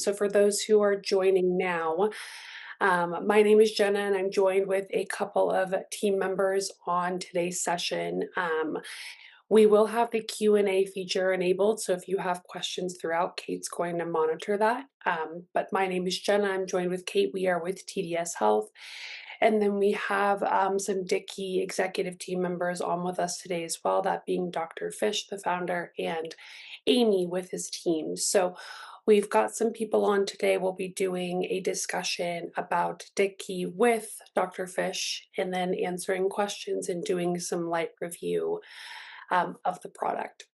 So for those who are joining now, my name is Jenna, and I'm joined with a couple of team members on today's session. We will have the Q&A feature enabled, so if you have questions throughout, Kate's going to monitor that. But my name is Jenna. I'm joined with Kate. We are with TDS Health. And then we have some Ditki executive team members on with us today as well, that being Dr. Fisch, the founder, and Amy with his team. So we've got some people on today. We'll be doing a discussion about Ditki with Dr. Fisch, and then answering questions and doing some light review of the product.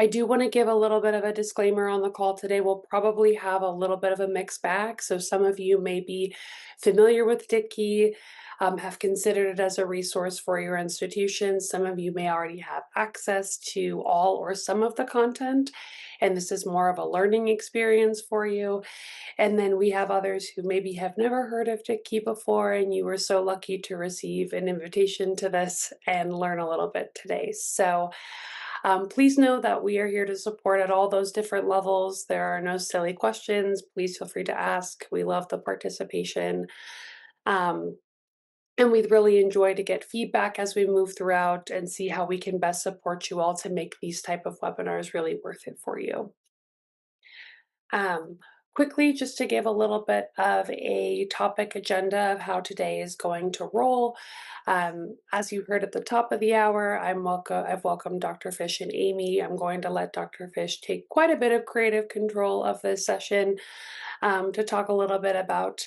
I do want to give a little bit of a disclaimer on the call today. We'll probably have a little bit of a mixed bag. So some of you may be familiar with Ditki, have considered it as a resource for your institution. Some of you may already have access to all or some of the content, and this is more of a learning experience for you. And then we have others who maybe have never heard of Ditki before, and you were so lucky to receive an invitation to this and learn a little bit today. So please know that we are here to support at all those different levels. There are no silly questions. Please feel free to ask. We love the participation. And we'd really enjoy to get feedback as we move throughout and see how we can best support you all to make these type of webinars really worth it for you. Quickly, just to give a little bit of a topic agenda of how today is going to roll. As you heard at the top of the hour, I've welcomed Dr. Fisch and Amy. I'm going to let Dr. Fisch take quite a bit of creative control of this session to talk a little bit about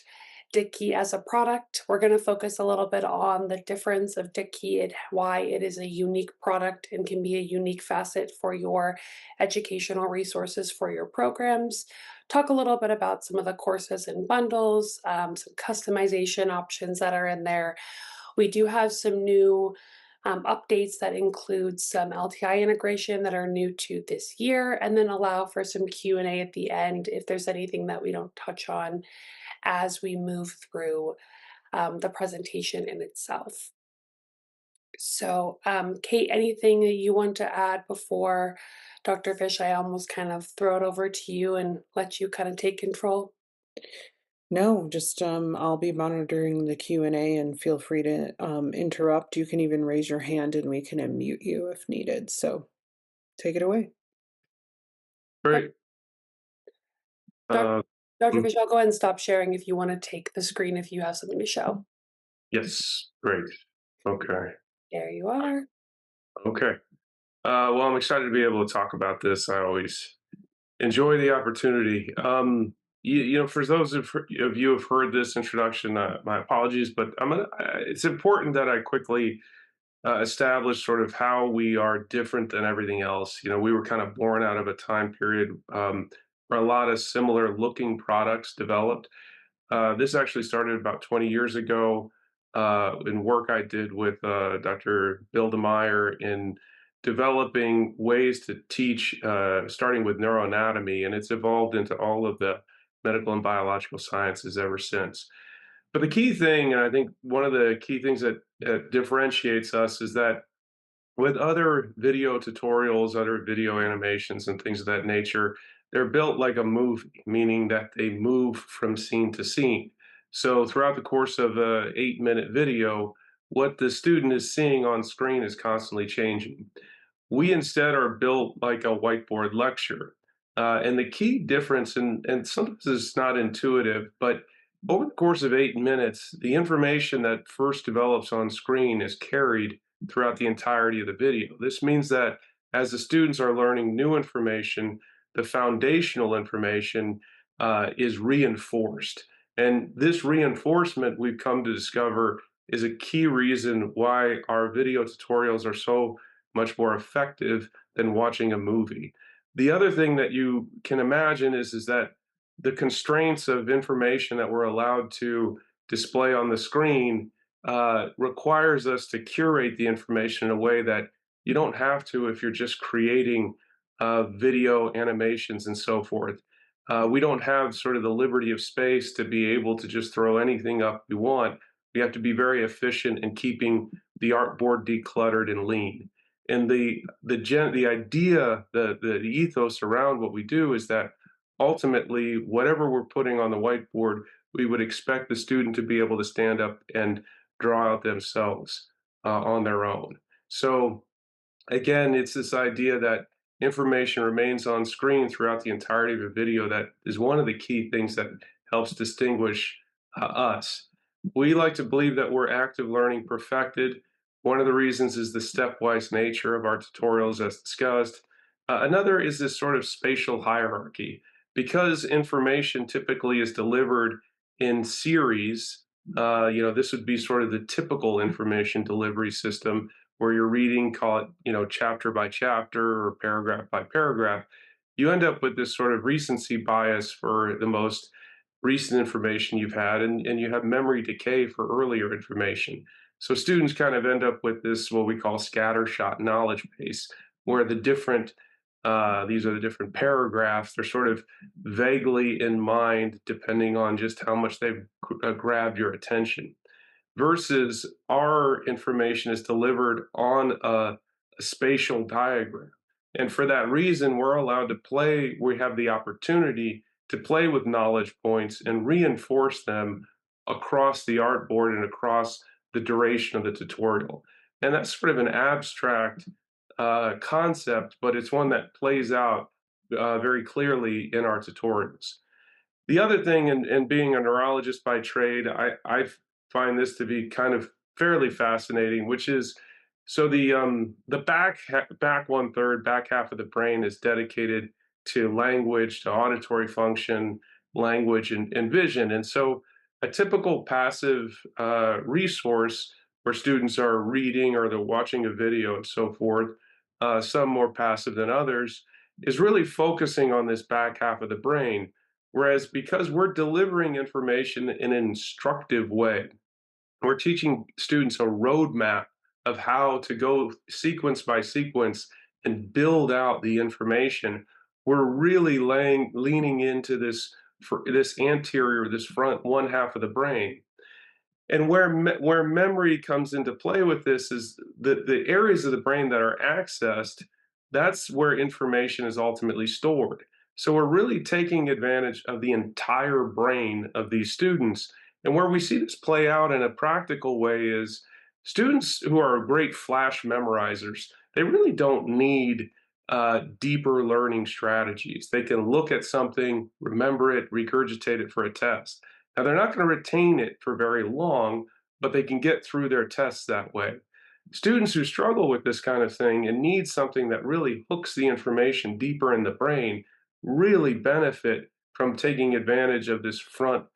Ditki as a product. We're going to focus a little bit on the difference of Ditki and why it is a unique product and can be a unique facet for your educational resources for your programs. Talk a little bit about some of the courses and bundles, some customization options that are in there. We do have some new updates that include some LTI integration that are new to this year, and then allow for some Q&A at the end if there's anything that we don't touch on as we move through the presentation in itself. So, Kate, anything that you want to add before Dr. Fisch? I almost kind of throw it over to you and let you kind of take control. No, just I'll be monitoring the Q&A and feel free to interrupt. You can even raise your hand and we can unmute you if needed. So take it away. Great. Dr. Mm, Fisch, I'll go ahead and stop sharing if you want to take the screen if you have something to show. yes, great. Okay. There you are. Okay. Well, I'm excited to be able to talk about this. I always enjoy the opportunity. For those of you who have heard this introduction, my apologies, but it's important that I quickly establish sort of how we are different than everything else. We were kind of born out of a time period where a lot of similar looking products developed. This actually started about 20 years ago in work I did with Dr. Bill DeMeyer in developing ways to teach, starting with neuroanatomy, and it's evolved into all of the medical and biological sciences ever since. But the key thing, and I think one of the key things that differentiates us is that with other video tutorials, other video animations, and things of that nature, they're built like a movie, meaning that they move from scene to scene. So throughout the course of a 8-minute video, what the student is seeing on screen is constantly changing. We instead are built like a whiteboard lecture. And the key difference, and sometimes it's not intuitive, but over the course of 8 minutes, the information that first develops on screen is carried throughout the entirety of the video. This means that as the students are learning new information, the foundational information is reinforced. And this reinforcement, we've come to discover, is a key reason why our video tutorials are so much more effective than watching a movie. The other thing that you can imagine is that the constraints of information that we're allowed to display on the screen requires us to curate the information in a way that you don't have to if you're just creating video animations and so forth. We don't have sort of the liberty of space to be able to just throw anything up we want. We have to be very efficient in keeping the artboard decluttered and lean. And the idea, the ethos around what we do is that ultimately, whatever we're putting on the whiteboard, we would expect the student to be able to stand up and draw out themselves on their own. So again, it's this idea that information remains on screen throughout the entirety of a video that is one of the key things that helps distinguish us. We like to believe that we're active learning perfected. One of the reasons is the stepwise nature of our tutorials, as discussed. Another is this sort of spatial hierarchy. Because information typically is delivered in series, this would be sort of the typical information delivery system where you're reading, call it, chapter by chapter or paragraph by paragraph, you end up with this sort of recency bias for the most recent information you've had, and you have memory decay for earlier information. So students kind of end up with this, what we call scattershot knowledge base, where these are the different paragraphs, they're sort of vaguely in mind depending on just how much they've grabbed your attention versus our information is delivered on a spatial diagram. And for that reason, we're allowed to play, we have the opportunity to play with knowledge points and reinforce them across the artboard and across the duration of the tutorial. And that's sort of an abstract concept, but it's one that plays out very clearly in our tutorials. The other thing, and being a neurologist by trade, I find this to be kind of fairly fascinating, which is so the back one third, back half of the brain is dedicated to language, to auditory function, language, and vision. And so a typical passive resource where students are reading or they're watching a video and so forth, some more passive than others, is really focusing on this back half of the brain. Whereas because we're delivering information in an instructive way, we're teaching students a roadmap of how to go sequence by sequence and build out the information. We're really leaning into this for this anterior, this front one half of the brain. And where memory comes into play with this is the areas of the brain that are accessed, that's where information is ultimately stored. So we're really taking advantage of the entire brain of these students. And where we see this play out in a practical way is students who are great flash memorizers, they really don't need deeper learning strategies. They can look at something, remember it, regurgitate it for a test. Now, they're not going to retain it for very long, but they can get through their tests that way. Students who struggle with this kind of thing and need something that really hooks the information deeper in the brain really benefit from taking advantage of this front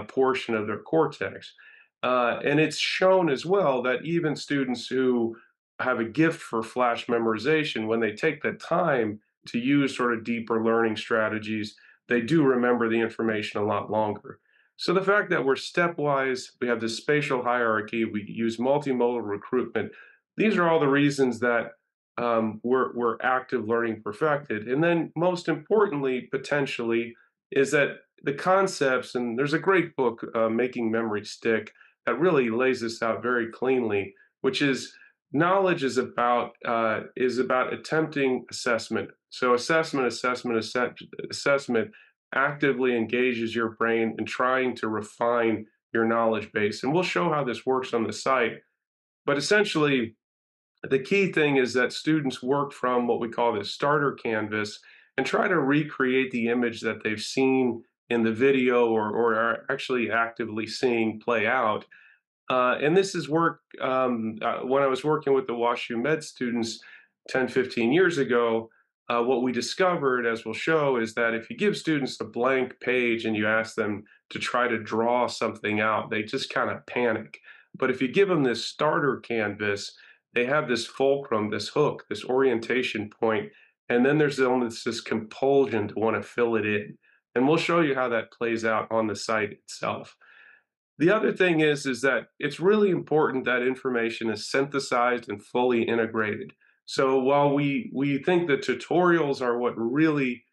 portion of their cortex. And it's shown as well that even students who have a gift for flash memorization, when they take the time to use sort of deeper learning strategies, they do remember the information a lot longer. So the fact that we're stepwise, we have this spatial hierarchy, we use multimodal recruitment, these are all the reasons that we're active learning perfected. And then most importantly, potentially, is that the concepts, and there's a great book, Making Memory Stick, that really lays this out very cleanly, which is knowledge is about attempting assessment. So assessment actively engages your brain in trying to refine your knowledge base. And we'll show how this works on the site. But essentially, the key thing is that students work from what we call the starter canvas and try to recreate the image that they've seen in the video or are actually actively seeing play out. And this is work when I was working with the WashU Med students 10, 15 years ago. What we discovered, as we'll show, is that if you give students a blank page and you ask them to try to draw something out, they just kind of panic. But if you give them this starter canvas, they have this fulcrum, this hook, this orientation point, and then there's almost this compulsion to want to fill it in. And we'll show you how that plays out on the site itself. The other thing is that it's really important that information is synthesized and fully integrated. So while we think that tutorials are what really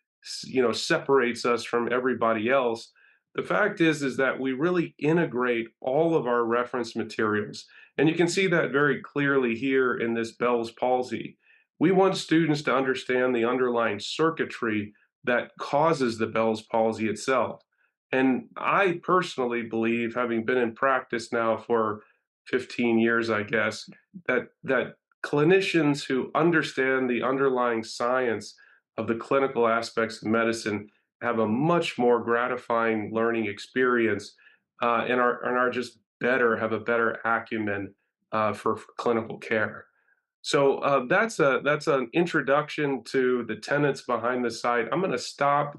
separates us from everybody else, the fact is that we really integrate all of our reference materials. And you can see that very clearly here in this Bell's palsy. We want students to understand the underlying circuitry that causes the Bell's palsy itself. And I personally believe, having been in practice now for 15 years, I guess, that clinicians who understand the underlying science of the clinical aspects of medicine have a much more gratifying learning experience, and are just better, have a better acumen for clinical care. So that's an introduction to the tenets behind the site. I'm going to stop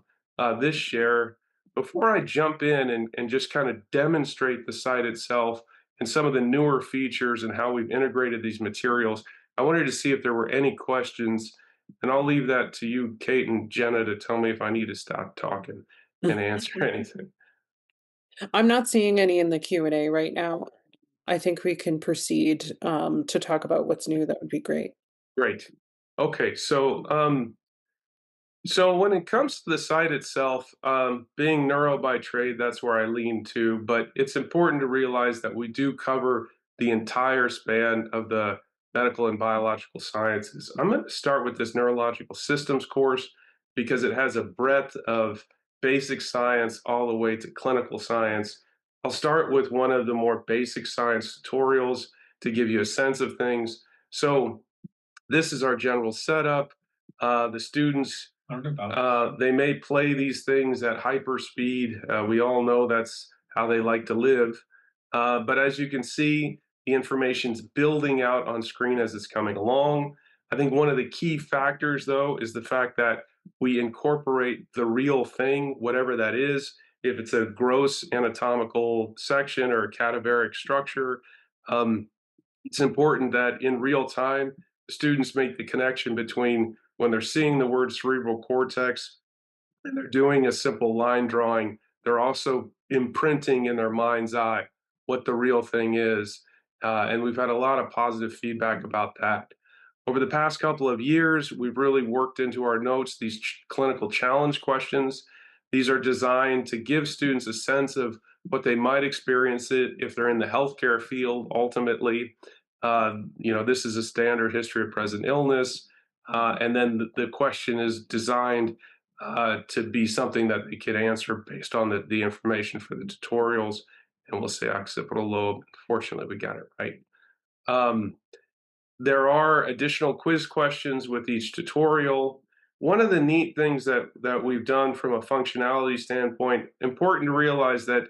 this share before I jump in and just kind of demonstrate the site itself and some of the newer features and how we've integrated these materials. I wanted to see if there were any questions, and I'll leave that to you, Kate and Jenna, to tell me if I need to stop talking and answer anything. I'm not seeing any in the Q&A right now. I think we can proceed, to talk about what's new. That would be great. Great. Okay, so when it comes to the site itself, being neuro by trade, that's where I lean to. But it's important to realize that we do cover the entire span of the medical and biological sciences. I'm going to start with this neurological systems course because it has a breadth of basic science all the way to clinical science. I'll start with one of the more basic science tutorials to give you a sense of things. So this is our general setup. The students, they may play these things at hyper speed. We all know that's how they like to live. But as you can see, the information's building out on screen as it's coming along. I think one of the key factors, though, is the fact that we incorporate the real thing, whatever that is. If it's a gross anatomical section or a cadaveric structure, um, it's important that in real time, students make the connection between when they're seeing the word cerebral cortex and they're doing a simple line drawing, they're also imprinting in their mind's eye what the real thing is. And we've had a lot of positive feedback about that. Over the past couple of years, we've really worked into our notes these clinical challenge questions. These are designed to give students a sense of what they might experience it if they're in the healthcare field ultimately. This is a standard history of present illness. And then the question is designed to be something that they could answer based on the information for the tutorials. And we'll say occipital lobe. Fortunately, we got it right. Um, there are additional quiz questions with each tutorial. One of the neat things that we've done from a functionality standpoint, important to realize that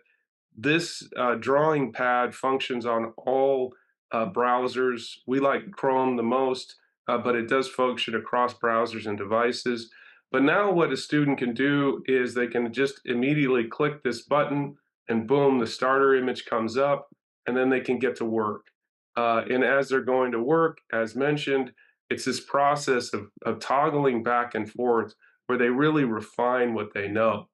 this drawing pad functions on all browsers. We like Chrome the most, but it does function across browsers and devices. But now what a student can do is they can just immediately click this button and boom, the starter image comes up, and then they can get to work. And as they're going to work, as mentioned, it's this process of toggling back and forth where they really refine what they know.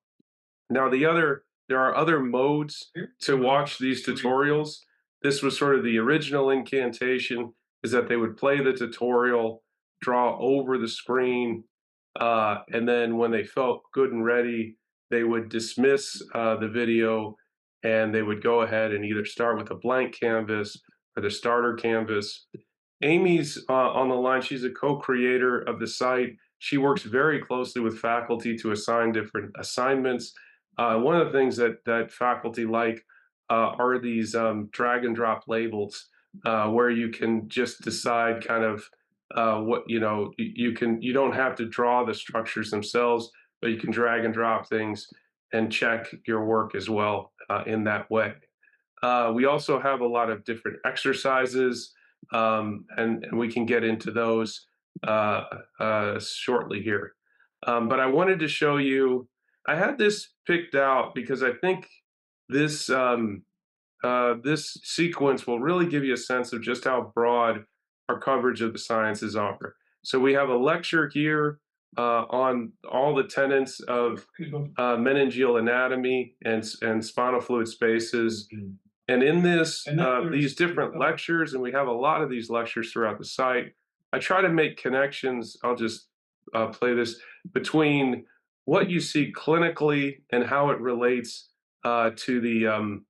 Now, there are other modes to watch these tutorials. This was sort of the original incantation, is that they would play the tutorial, draw over the screen, and then when they felt good and ready, they would dismiss the video and they would go ahead and either start with a blank canvas or the starter canvas. Amy's on the line. She's a co-creator of the site. She works very closely with faculty to assign different assignments. One of the things that faculty like are these drag and drop labels, where you can just decide kind of what you don't have to draw the structures themselves, but you can drag and drop things and check your work as well in that way. We also have a lot of different exercises, and we can get into those shortly here. But I wanted to show you, I had this picked out because I think this this sequence will really give you a sense of just how broad our coverage of the sciences are. So we have a lecture here on all the tenets of meningeal anatomy and spinal fluid spaces. And in this, these different lectures, and we have a lot of these lectures throughout the site, I try to make connections. I'll just play this between what you see clinically and how it relates to the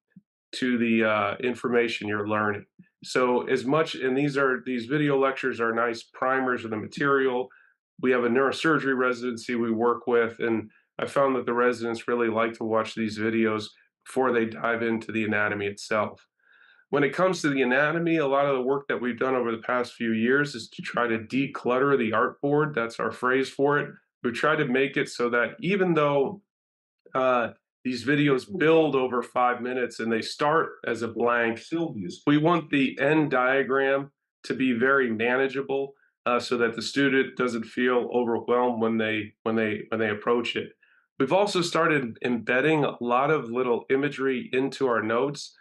information you're learning. So as much, and these video lectures are nice primers of the material. We have a neurosurgery residency we work with, and I found that the residents really like to watch these videos before they dive into the anatomy itself. When it comes to the anatomy, a lot of the work that we've done over the past few years is to try to declutter the artboard. That's our phrase for it. We try to make it so that even though uh, these videos build over 5 minutes and they start as a blank, we want the end diagram to be very manageable, so that the student doesn't feel overwhelmed when they approach it. We've also started embedding a lot of little imagery into our notes,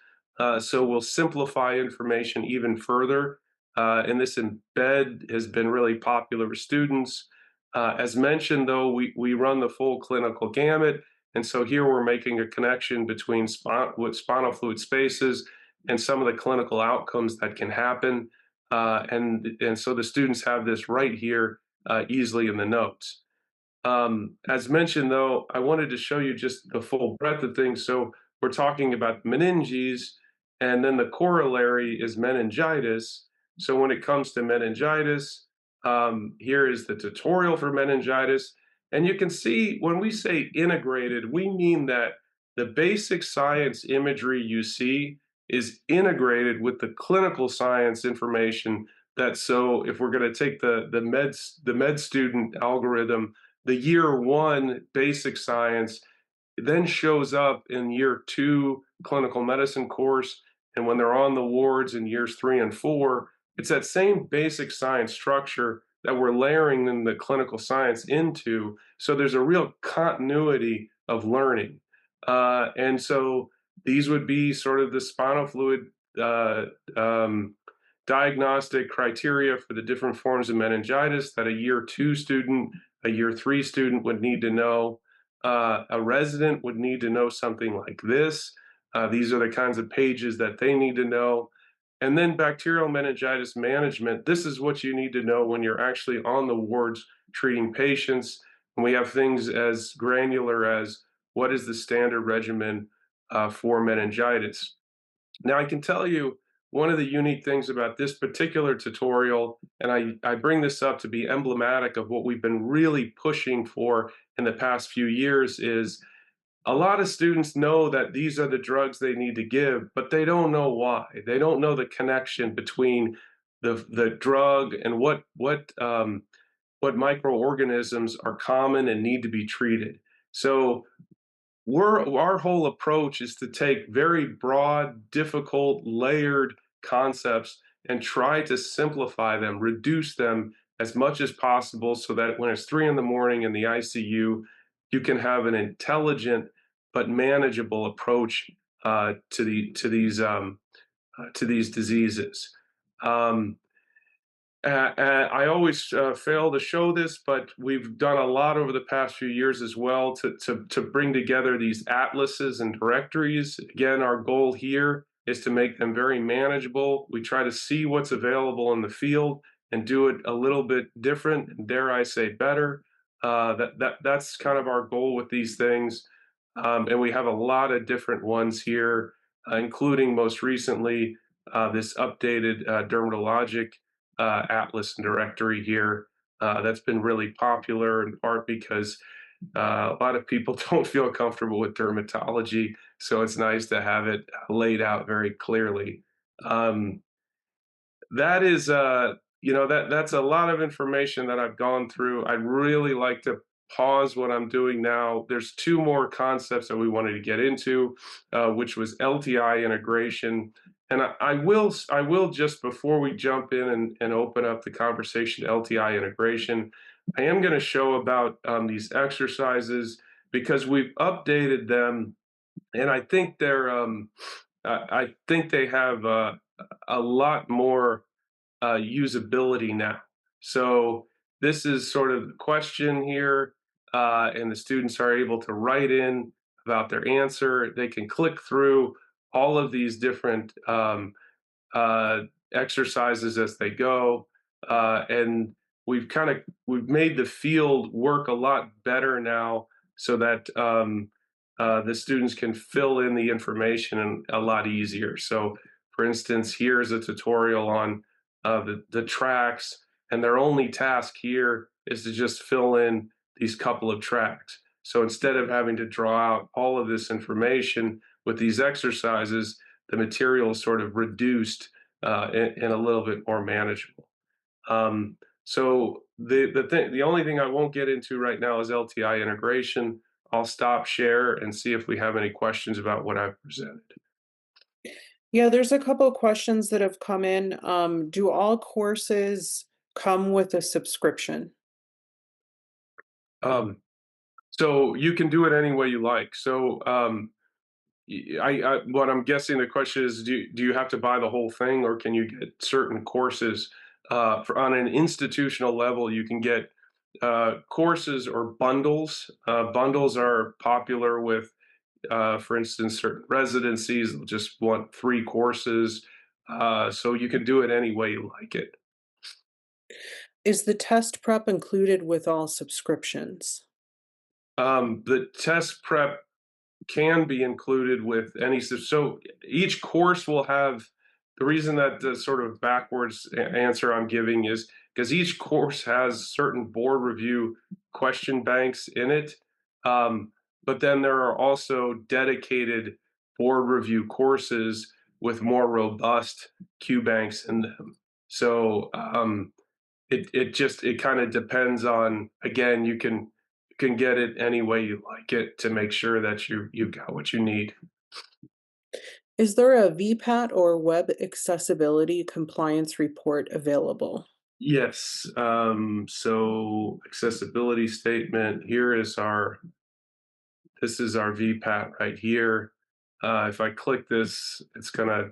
so we'll simplify information even further. And this embed has been really popular with students. As mentioned, though, we run the full clinical gamut, and so here we're making a connection between with spinal fluid spaces and some of the clinical outcomes that can happen. And so the students have this right here, easily in the notes. As mentioned, though, I wanted to show you just the full breadth of things. So we're talking about meninges, and then the corollary is meningitis. So when it comes to meningitis, here is the tutorial for meningitis. And you can see when we say integrated, we mean that the basic science imagery you see is integrated with the clinical science information. That so if we're going to take the med student algorithm, the year one basic science then shows up in year two clinical medicine course. And when they're on the wards in years 3 and 4, it's that same basic science structure that we're layering in the clinical science into. So there's a real continuity of learning. And so these would be sort of the spinal fluid uh, um, diagnostic criteria for the different forms of meningitis that a year two student, a year three student would need to know. A resident would need to know something like this. These are the kinds of pages that they need to know. And then bacterial meningitis management. This is what you need to know when you're actually on the wards treating patients. And we have things as granular as what is the standard regimen for meningitis. Now, I can tell you one of the unique things about this particular tutorial, and I bring this up to be emblematic of what we've been really pushing for in the past few years, is a lot of students know that these are the drugs they need to give, but they don't know why. They don't know the connection between the drug and what microorganisms are common and need to be treated. So our whole approach is to take very broad, difficult, layered concepts and try to simplify them, reduce them as much as possible so that when it's 3 in the morning in the ICU, you can have an intelligent but manageable approach to these diseases. Um, I always fail to show this, but we've done a lot over the past few years as well to bring together these atlases and directories. Again, our goal here is to make them very manageable. We try to see what's available in the field and do it a little bit different, and dare I say better. That's kind of our goal with these things. And we have a lot of different ones here, including most recently this updated dermatologic atlas and directory here. That's been really popular in part because a lot of people don't feel comfortable with dermatology, so it's nice to have it laid out very clearly. Um, that is that's a lot of information that I've gone through. I'd really like to pause what I'm doing now. There's two more concepts that we wanted to get into, which was LTI integration. And I will just before we jump in and open up the conversation to LTI integration, I am going to show about these exercises because we've updated them, and I think I think they have a lot more usability now. So this is sort of the question here, and the students are able to write in about their answer. They can click through all of these different uh, exercises as they go, and we've made the field work a lot better now, so that the students can fill in the information a lot easier. So, for instance, here's a tutorial on the tracks, and their only task here is to just fill in these couple of tracks. So instead of having to draw out all of this information with these exercises, the material is sort of reduced and a little bit more manageable. So the only thing I won't get into right now is LTI integration. I'll stop share and see if we have any questions about what I've presented. Yeah, there's a couple questions that have come in. Do all courses come with a subscription? Um, so you can do it any way you like. So what I'm guessing the question is, do you have to buy the whole thing, or can you get certain courses? On an institutional level, you can get courses or bundles. Bundles are popular with, for instance, certain residencies. They'll just want 3 courses. So you can do it any way you like it. Is the test prep included with all subscriptions? The test prep can be included with any so each course will have the reason that the sort of backwards answer I'm giving is because each course has certain board review question banks in it, um, but then there are also dedicated board review courses with more robust Q banks in them. So it kind of depends on, again, you can get it any way you like it to make sure that you've got what you need. Is there a VPAT or web accessibility compliance report available? Yes. So accessibility statement. This is our VPAT right here. If I click this, it's gonna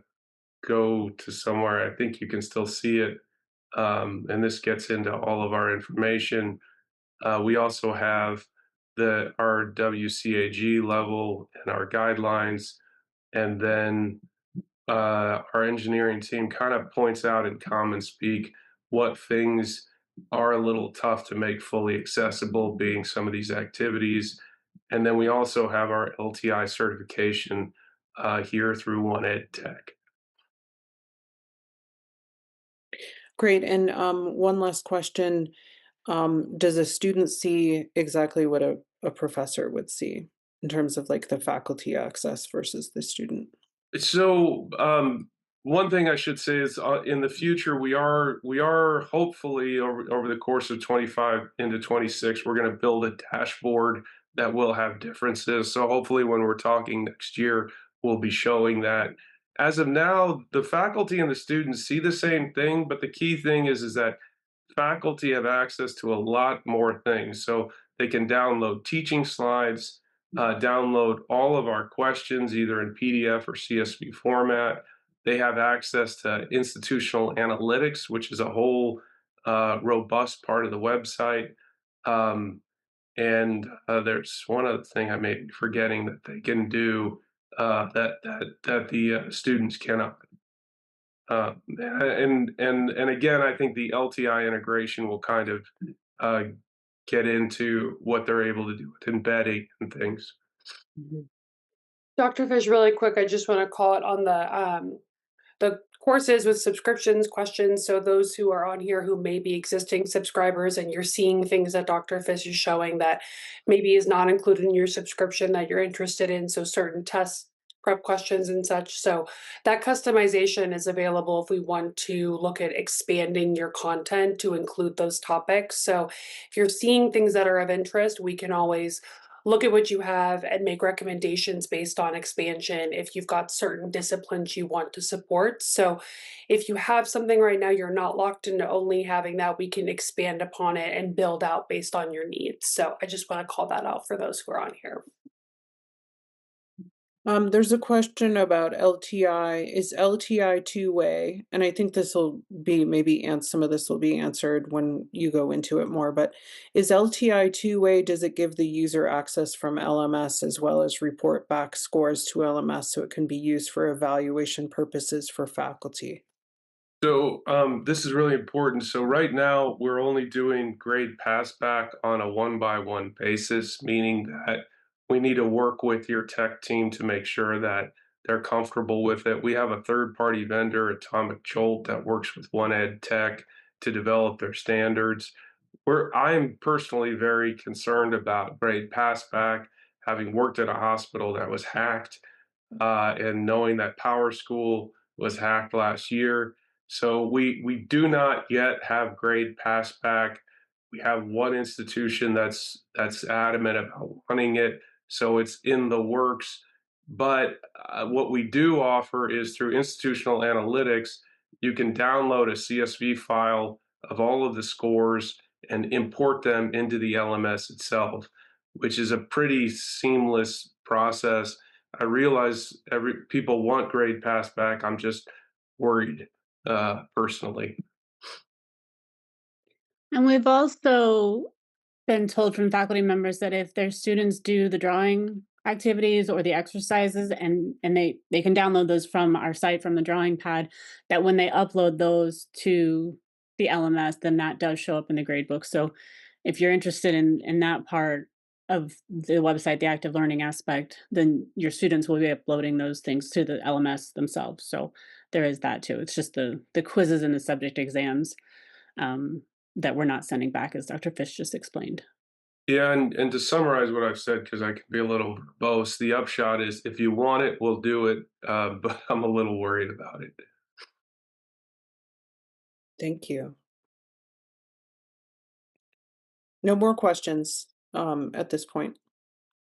go to somewhere. I think you can still see it. And this gets into all of our information. We also have our WCAG level and our guidelines, and then our engineering team kind of points out in common speak what things are a little tough to make fully accessible, being some of these activities. And then we also have our LTI certification here through One Ed Tech. Great. And one last question. Does a student see exactly what a professor would see in terms of like the faculty access versus the student? So one thing I should say is in the future we are hopefully over the course of 25 into 26 we're going to build a dashboard that will have differences. So hopefully when we're talking next year we'll be showing that. As of now, the faculty and the students see the same thing, but the key thing is that faculty have access to a lot more things. So they can download teaching slides, download all of our questions either in PDF or CSV format. They have access to institutional analytics, which is a whole robust part of the website. Um, and there's one other thing I may be forgetting that they can do that the students cannot. And again, I think the LTI integration will kind of uh, get into what they're able to do with embedding and things. Mhm. Dr. Fish, really quick, I just want to call it on the courses with subscriptions questions. So those who are on here who may be existing subscribers and you're seeing things that Dr. Fish is showing that maybe is not included in your subscription that you're interested in. So certain test prep questions and such. So that customization is available if we want to look at expanding your content to include those topics. So if you're seeing things that are of interest, we can always look at what you have and make recommendations based on expansion if you've got certain disciplines you want to support. So if you have something right now, you're not locked into only having that, we can expand upon it and build out based on your needs. So I just want to call that out for those who are on here. There's a question about LTI. Is LTI two-way? And I think this will be maybe some of this will be answered when you go into it more, but is LTI two-way? Does it give the user access from LMS as well as report back scores to LMS so it can be used for evaluation purposes for faculty? So this is really important. So right now we're only doing grade pass back on a one-by-one basis, meaning that we need to work with your tech team to make sure that they're comfortable with it. We have a third-party vendor, Atomic Jolt, that works with One Ed Tech to develop their standards. I'm personally very concerned about grade pass back, having worked at a hospital that was hacked, and knowing that Power School was hacked last year. So we do not yet have grade pass back. We have one institution that's adamant about wanting it, so it's in the works. But what we do offer is through institutional analytics, you can download a CSV file of all of the scores and import them into the LMS itself, which is a pretty seamless process. I realize every people want grade pass back. I'm just worried personally. And we've also been told from faculty members that if their students do the drawing activities or the exercises and they can download those from our site from the drawing pad, that when they upload those to the LMS, then that does show up in the grade book. So if you're interested in that part of the website, the active learning aspect, then your students will be uploading those things to the LMS themselves. So there is that too. It's just the quizzes and the subject exams um, that we're not sending back, as Dr. Fish just explained. Yeah, and to summarize what I've said, because I can be a little verbose, the upshot is if you want it, we'll do it. But I'm a little worried about it. Thank you. No more questions, at this point.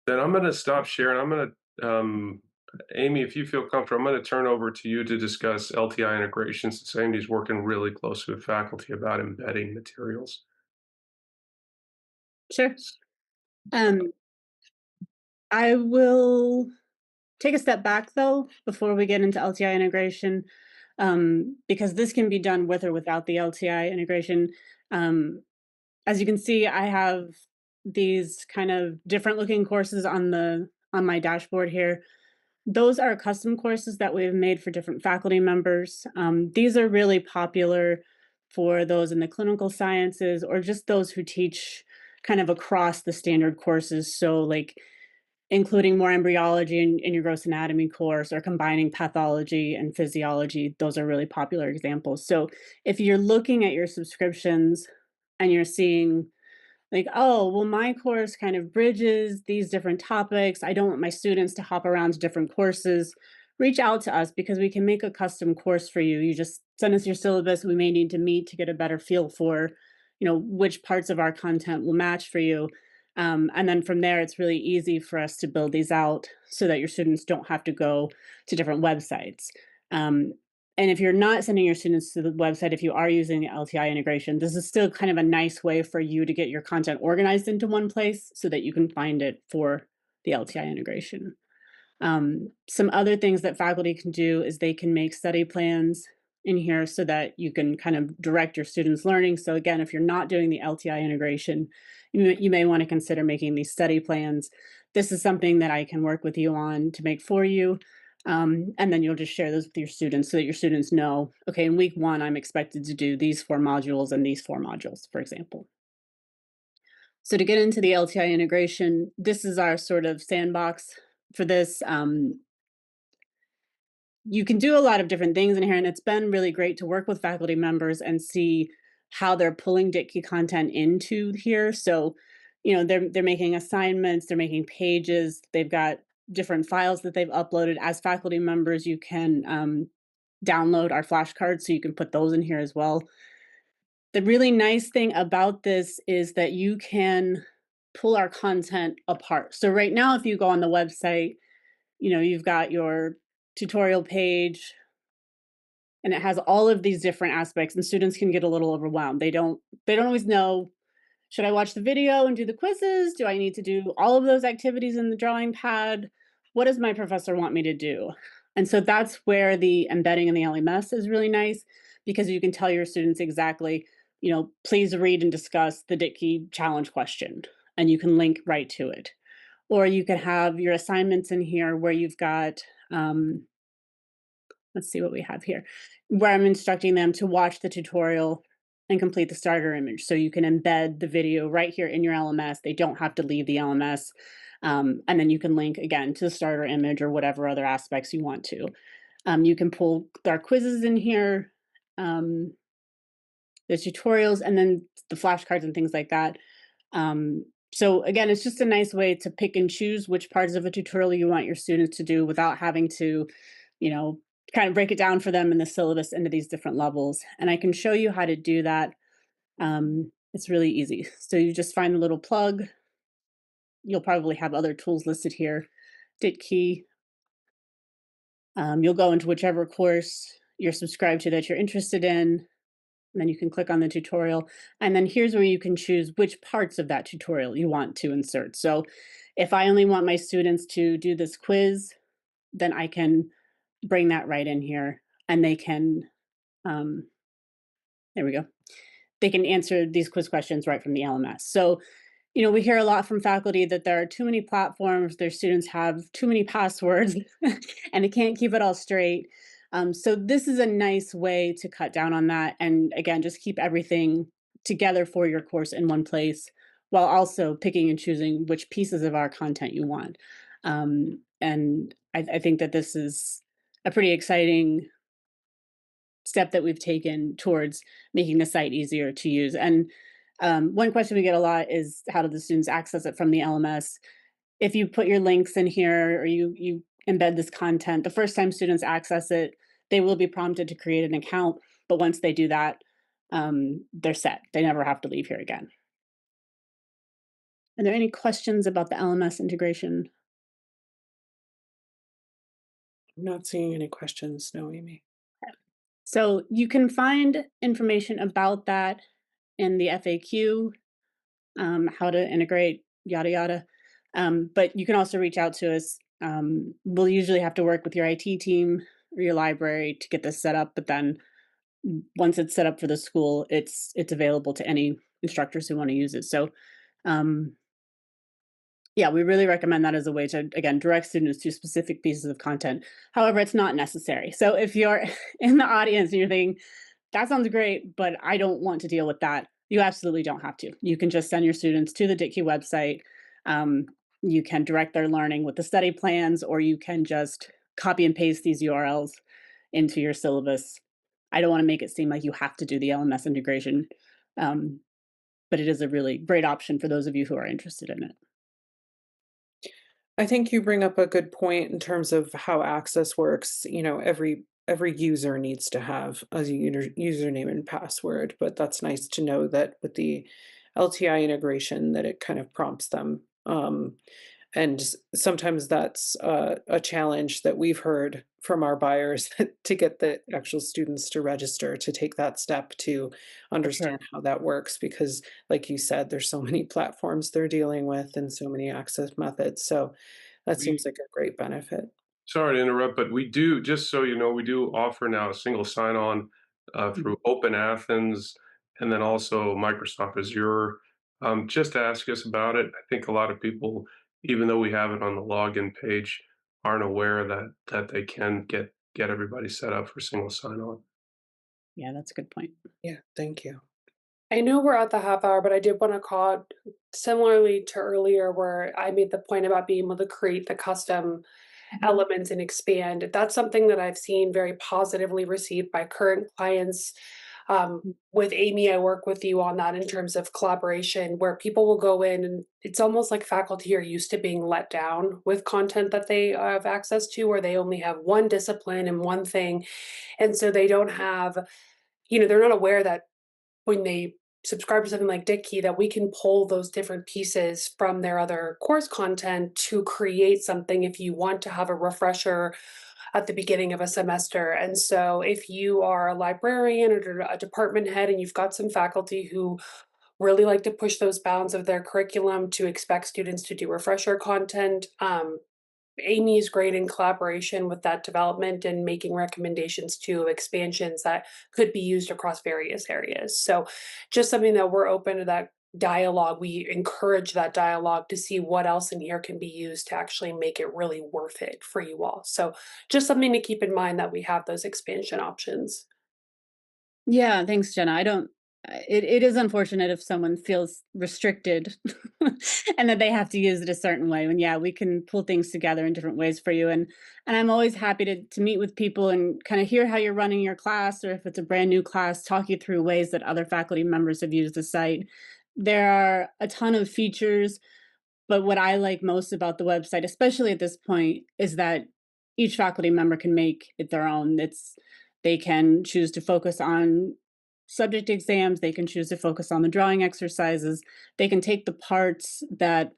Then I'm going to stop sharing. I'm going to, Amy, if you feel comfortable, I'm going to turn over to you to discuss LTI integration since Amy's working really closely with faculty about embedding materials. Sure. Um, I will take a step back though before we get into LTI integration, because this can be done with or without the LTI integration. Um, as you can see, I have these kind of different looking courses on my dashboard here. Those are custom courses that we've made for different faculty members. These are really popular for those in the clinical sciences or just those who teach kind of across the standard courses. So like including more embryology in your gross anatomy course or combining pathology and physiology. Those are really popular examples. So if you're looking at your subscriptions and you're seeing like, oh, well, my course kind of bridges these different topics. I don't want my students to hop around to different courses. Reach out to us because we can make a custom course for you. You just send us your syllabus. We may need to meet to get a better feel for, which parts of our content will match for you. And then from there, it's really easy for us to build these out so that your students don't have to go to different websites. Um, and if you're not sending your students to the website, if you are using the LTI integration, this is still kind of a nice way for you to get your content organized into one place so that you can find it for the LTI integration. Some other things that faculty can do is they can make study plans in here so that you can kind of direct your students' learning. So again, if you're not doing the LTI integration, you may want to consider making these study plans. This is something that I can work with you on to make for you. And then you'll just share those with your students so that your students know, okay, in week 1, I'm expected to do these 4 modules and these 4 modules, for example. So to get into the LTI integration, this is our sort of sandbox for this. You can do a lot of different things in here, and it's been really great to work with faculty members and see how they're pulling Ditki content into here. So, they're making assignments, they're making pages, they've got different files that they've uploaded. As faculty members, you can download our flashcards, so you can put those in here as well. The really nice thing about this is that you can pull our content apart. So right now, if you go on the website, you've got your tutorial page and it has all of these different aspects and students can get a little overwhelmed. They don't always know, should I watch the video and do the quizzes? Do I need to do all of those activities in the drawing pad? What does my professor want me to do? And so that's where the embedding in the LMS is really nice because you can tell your students exactly, please read and discuss the Ditki challenge question and you can link right to it. Or you could have your assignments in here where you've got, let's see what we have here, where I'm instructing them to watch the tutorial and complete the starter image. So you can embed the video right here in your LMS. They don't have to leave the LMS. And then you can link again to the starter image or whatever other aspects you want to. You can pull our quizzes in here. the tutorials, and then the flashcards and things like that. So again, it's just a nice way to pick and choose which parts of a tutorial you want your students to do without having to, you know, kind of break it down for them in the syllabus into these different levels. And I can show you how to do that. It's really easy. So you just find the little plug. You'll probably have other tools listed here. Ditki. You'll go into whichever course you're subscribed to that you're interested in. And then you can click on the tutorial. And then here's where you can choose which parts of that tutorial you want to insert. So if I only want my students to do this quiz, then I can bring that right in here and they can, um, there we go. They can answer these quiz questions right from the LMS. So, you know, we hear a lot from faculty that there are too many platforms, their students have too many passwords, and they can't keep it all straight. So this is a nice way to cut down on that, and again, just keep everything together for your course in one place, while also picking and choosing which pieces of our content you want. And I think that this is a pretty exciting step that we've taken towards making the site easier to use. And one question we get a lot is, how do the students access it from the LMS? If you put your links in here or you embed this content, the first time students access it, they will be prompted to create an account. But once they do that, they're set. They never have to leave here again. Are there any questions about the LMS integration? I'm not seeing any questions, no, Amy. So you can find information about that in the FAQ, how to integrate, yada, yada. But you can also reach out to us. We'll usually have to work with your IT team or your library to get this set up, but then once it's set up for the school, it's available to any instructors who want to use it. So um, yeah, we really recommend that as a way to, again, direct students to specific pieces of content. However, it's not necessary. So if you're in the audience and you're thinking, that sounds great, but I don't want to deal with that, you absolutely don't have to. You can just send your students to the Ditki website. Um, you can direct their learning with the study plans, or you can just copy and paste these URLs into your syllabus. I don't want to make it seem like you have to do the LMS integration, but it is a really great option for those of you who are interested in it. I think you bring up a good point in terms of how access works. You know, every user needs to have a username and password, but that's nice to know that with the LTI integration that it kind of prompts them. And sometimes that's a challenge that we've heard from our buyers to get the actual students to register, to take that step to For sure. understand how that works. Because, like you said, there's so many platforms they're dealing with and so many access methods. So that seems We like a great benefit. Sorry to interrupt, but we do, just so you know, we do offer now a single sign-on Mhm. through Open Athens and then also Microsoft Azure. Just ask us about it. I think a lot of people, even though we have it on the login page, aren't aware that they can get everybody set up for single sign-on. Yeah, that's a good point. Yeah, thank you. I know we're at the half hour, but I did want to call it similarly to earlier where I made the point about being able to create the custom elements and expand. That's something that I've seen very positively received by current clients. With Amy, I work with you on that in terms of collaboration, where people will go in and it's almost like faculty are used to being let down with content that they have access to, where they only have one discipline and one thing. And so they don't have, they're not aware that when they subscribe to something like Ditki, that we can pull those different pieces from their other course content to create something if you want to have a refresher at the beginning of a semester. And so if you are a librarian or a department head and you've got some faculty who really like to push those bounds of their curriculum to expect students to do refresher content, Amy is great in collaboration with that development and making recommendations to expansions that could be used across various areas. So just something that we're open to that dialogue. We encourage that dialogue to see what else in here can be used to actually make it really worth it for you all. So just something to keep in mind that we have those expansion options. Yeah, thanks, Jenna. it is unfortunate if someone feels restricted and that they have to use it a certain way. And yeah, we can pull things together in different ways for you. And I'm always happy to meet with people and kind of hear how you're running your class, or if it's a brand new class, talk you through ways that other faculty members have used the site. There are a ton of features, but what I like most about the website, especially at this point, is that each faculty member can make it their own. They can choose to focus on subject exams, they can choose to focus on the drawing exercises, they can take the parts that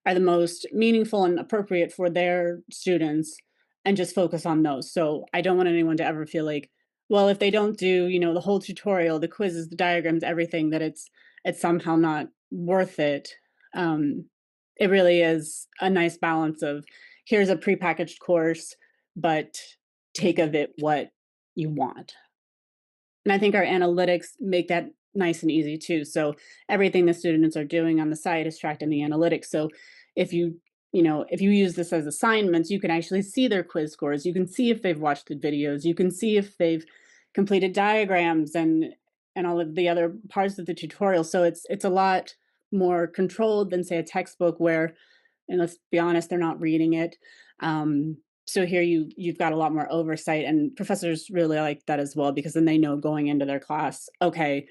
are the most meaningful and appropriate for their students and just focus on those. So I don't want anyone to ever feel like, well, if they don't do, the whole tutorial, the quizzes, the diagrams, everything, that it's somehow not worth it. Um, it really is a nice balance of, here's a prepackaged course, but take of it what you want. And I think our analytics make that nice and easy too. So everything the students are doing on the site is tracked in the analytics. So if if you use this as assignments, you can actually see their quiz scores. You can see if they've watched the videos. You can see if they've completed diagrams and all of the other parts of the tutorial. So it's a lot more controlled than, say, a textbook where, and let's be honest, they're not reading it. So here you've got a lot more oversight, and professors really like that as well, because then they know going into their class, okay,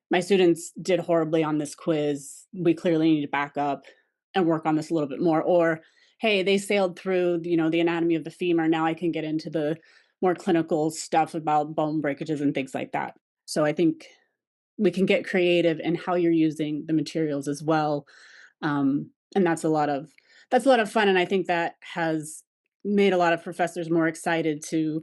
my students did horribly on this quiz. We clearly need to back up and work on this a little bit more. Or, hey, they sailed through, the anatomy of the femur. Now I can get into the more clinical stuff about bone breakages and things like that. So I think we can get creative in how you're using the materials as well. And that's a lot of fun. And I think that has made a lot of professors more excited to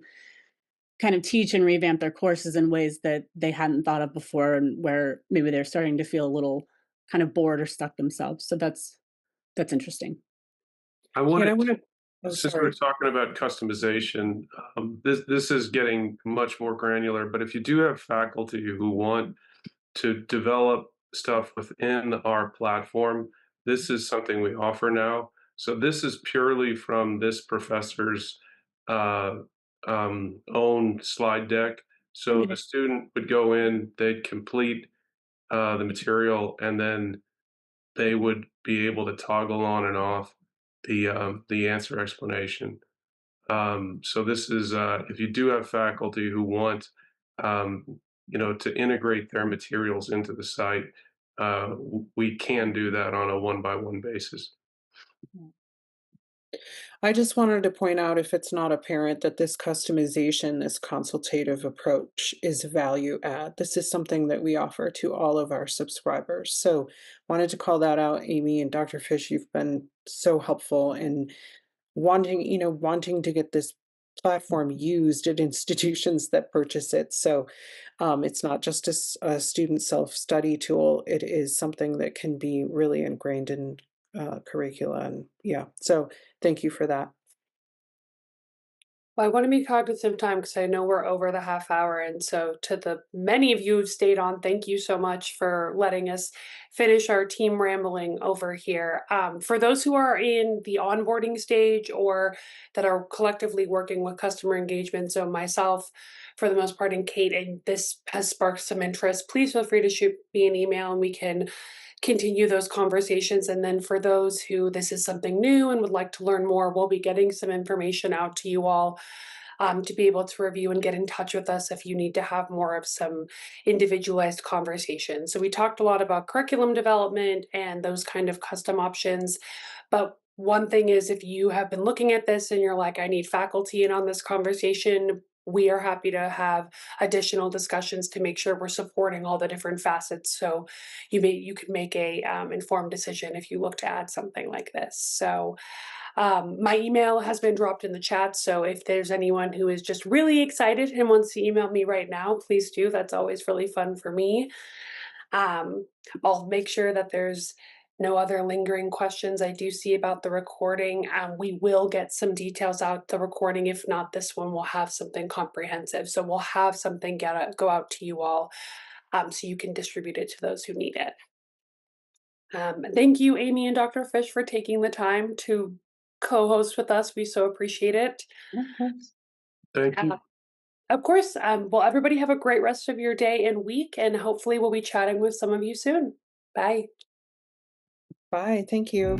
kind of teach and revamp their courses in ways that they hadn't thought of before, and where maybe they're starting to feel a little kind of bored or stuck themselves. So that's interesting. I Yeah, and I wanted wanna to, oh, since we're sorry. talking about customization, this is getting much more granular. But if you do have faculty who want to develop stuff within our platform, this is something we offer now. So this is purely from this professor's uh, own slide deck. So the Amazing. student would go in, they'd complete the material, and then they would be able to toggle on and off the answer explanation. So this is if you do have faculty who want um, to integrate their materials into the site, we can do that on a one by one basis. I just wanted to point out, if it's not apparent, that this customization, this consultative approach is value add. This is something that we offer to all of our subscribers. So wanted to call that out, Amy and Dr. Fish. You've been so helpful in wanting to get this platform used at institutions that purchase it. So it's not just a student self-study tool. It is something that can be really ingrained in curricula. And yeah, so thank you for that. Well, I want to be cognizant of time because I know we're over the half hour. And so, to the many of you who've stayed on, thank you so much for letting us finish our team rambling over here. For those who are in the onboarding stage or that are collectively working with customer engagement, so myself, for the most part, and Kate, and this has sparked some interest, please feel free to shoot me an email and we can continue those conversations. And then for those who this is something new and would like to learn more, we'll be getting some information out to you all to be able to review and get in touch with us if you need to have more of some individualized conversations. So we talked a lot about curriculum development and those kind of custom options, but one thing is, if you have been looking at this and you're like, I need faculty in on this conversation, we are happy to have additional discussions to make sure we're supporting all the different facets. So you could make a informed decision if you look to add something like this. So my email has been dropped in the chat. So if there's anyone who is just really excited and wants to email me right now, please do. That's always really fun for me. Um, I'll make sure that there's no other lingering questions I do see about the recording. We will get some details out the recording. If not this one, we'll have something comprehensive. So we'll have something go out to you all so you can distribute it to those who need it. Thank you, Amy and Dr. Fish, for taking the time to co-host with us. We so appreciate it. Of course. Thank you. Of course. Well, everybody have a great rest of your day and week, and hopefully we'll be chatting with some of you soon. Bye. Bye, thank you.